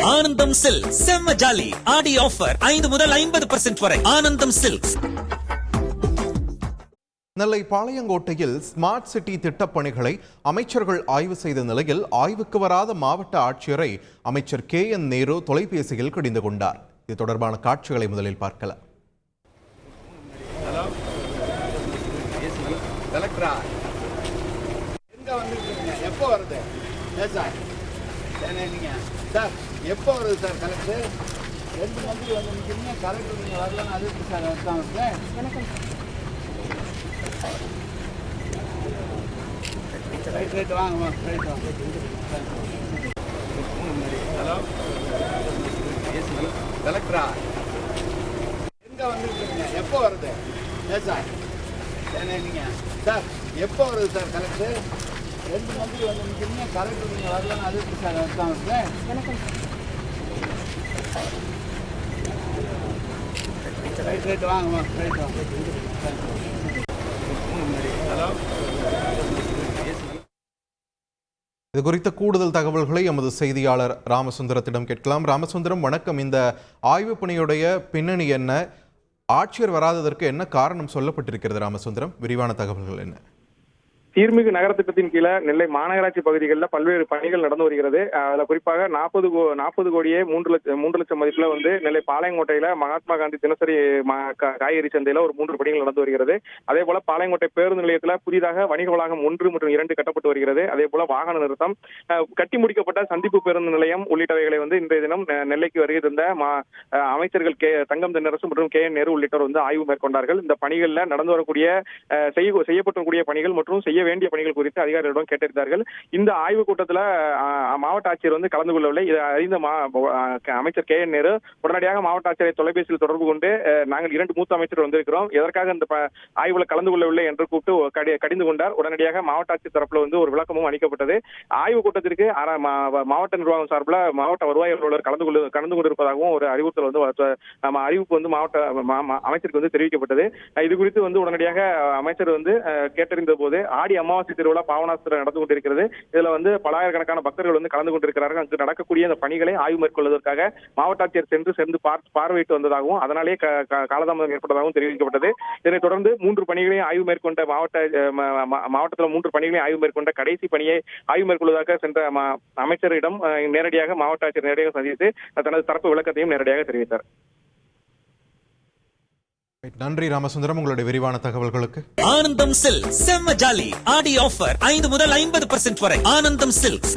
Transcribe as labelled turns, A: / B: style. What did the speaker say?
A: ஆனந்தம் சில்க் செம்ம ஜாலி ஆடி ஆஃபர் 5 முதல் 50% வரை. ஆனந்தம் சில்க்ஸ்.
B: நெல்லை பாளையங்கோட்டையில் ஸ்மார்ட் சிட்டி திட்டப்பணிகளை அமைச்சர்கள் ஆய்வு செய்த நிலையில் ஆய்வுக்கு வராத மாவட்ட ஆட்சியரை அமைச்சர் KN நேரு தொலைபேசியில் கடிந்து கொண்டார். இது தொடர்பான காட்சிகளை முதலில் பார்க்கலாம்.
C: எப்போ வருது சார்? எப்போ வருது சார் கலெக்டர்? 2 மந்திரி வந்து நிற்கிறீங்க, கலெக்டர் நீங்கள் வரலன்னு அது எப்படி சார் அர்த்தம் சார்? ரைட் வாங்க ரைட் வாங்க. ஹலோ கலெக்டரா? எங்கே வந்துருக்கீங்க? எப்போ வருது சார்? நீங்கள் சார் எப்போ வருது சார் கலெக்டர்? 2 மந்திரி வந்து நிற்கிறீங்க, கலெக்டர் நீங்கள் வரலன்னு அது எப்படி சார் அர்த்தம் சார்? ரைட் வாங்க ரைட் வாங்க. ஹலோ
B: இது குறித்த கூடுதல் தகவல்களை எமது செய்தியாளர் ராமசுந்தரத்திடம் கேட்கலாம். ராமசுந்தரம், வணக்கம். இந்த ஆய்வு பணியுடைய பின்னணி என்ன? ஆட்சியர் வராததற்கு என்ன காரணம் சொல்லப்பட்டிருக்கிறது? ராமசுந்தரம், விரிவான தகவல்கள் என்ன?
D: சீர்மிகு நகர திட்டத்தின் கீழே நெல்லை மாநகராட்சி பகுதிகளில் பல்வேறு பணிகள் நடந்து வருகிறது. அதில் குறிப்பாக 40 கோடியே 3 லட்சம் மதிப்பில் வந்து நெல்லை பாளையங்கோட்டையில மகாத்மா காந்தி தினசரி காய்கறி சந்தையில ஒரு 3 பணிகள் நடந்து வருகிறது. அதே போல பாளையங்கோட்டை பேருந்து நிலையத்தில் புதிதாக வணிக வளாகம் 1 மற்றும் 2 கட்டப்பட்டு வருகிறது. அதே போல வாகன நிறுத்தம், கட்டி முடிக்கப்பட்ட சந்திப்பு பேருந்து நிலையம் உள்ளிட்டவைகளை வந்து இன்றைய தினம் நெல்லைக்கு வருகை தந்த அமைச்சர்கள் தங்கம் தென்னரசு மற்றும் KN நேரு உள்ளிட்டோர் வந்து ஆய்வு மேற்கொண்டார்கள். இந்த பணிகளில் நடந்து வரக்கூடிய செய்யப்படக்கூடிய பணிகள் மற்றும் செய்ய வேண்டிய பணிகள் குறித்து அதிகாரிகளிடம் கேட்டிருந்தார்கள். இந்த ஆய்வுக் கூட்டத்தில் மாவட்ட ஆட்சியர் வந்து கலந்து கொள்ளவில்லை. இதை அறிந்த அமைச்சர் KN நேரு உடனடியாக மாவட்ட ஆட்சியரை தொலைபேசியில் தொடர்பு கொண்டு, நாங்கள் 2 மூத்த அமைச்சர்கள் வந்திருக்கிறோம், எதற்காக இந்த ஆய்வுல கலந்து கொள்ளவில்லை என்று கூப்பிட்டு கடிந்து கொண்டார். உடனடியாக மாவட்ட ஆட்சியர் தரப்புல வந்து ஒரு விளக்கமும் அளிக்கப்பட்டது. ஆய்வுக் கூட்டத்திற்கு மாவட்ட நிர்வாகம் சார்பில் மாவட்ட வருவாய் அலுவலர் கலந்து கொண்டிருப்பதாகவும் ஒரு அறிவுறுத்தல் வந்து அறிவிப்பு வந்து மாவட்ட அமைச்சருக்கு வந்து தெரிவிக்கப்பட்டது. இது குறித்து வந்து உடனடியாக அமைச்சர் வந்து கேட்டறிந்த போது, ஆடி அமாவாசை திருவிழா பாவனாஸ்திரம் நடந்து கொண்டிருக்கிறது. இதுல வந்து பலாயிரக்கணக்கான பக்தர்கள் வந்து கலந்து கொண்டிருக்கிறார்கள். அங்கு நடக்கக்கூடிய அந்த பணிகளை ஆய்வு மேற்கொள்வதற்காக மாவட்ட ஆட்சியர் சென்று பார்வையிட்டு வந்ததாகவும் அதனாலே காலதாமதம் ஏற்பட்டதாகவும் தெரிவிக்கப்பட்டது. இதனைத் தொடர்ந்து 3 பணிகளையும் ஆய்வு மேற்கொண்ட மாவட்டத்தில் 3 பணிகளையும் ஆய்வு மேற்கொண்ட கடைசி பணியை ஆய்வு மேற்கொள்வதாக சென்ற அமைச்சரிடம் நேரடியாக மாவட்ட ஆட்சியர் நேரடியாக சந்தித்து தனது தரப்பு விளக்கத்தையும் நேரடியாக தெரிவித்தார்.
B: நன்றி ராமசுந்தரம், உங்களுடைய விரிவான தகவல்களுக்கு.
A: ஆனந்தம் சில்க் செம்ம ஜாலி ஆடி ஆஃபர் 5 முதல் 50% வரை. ஆனந்தம் சில்க்ஸ்.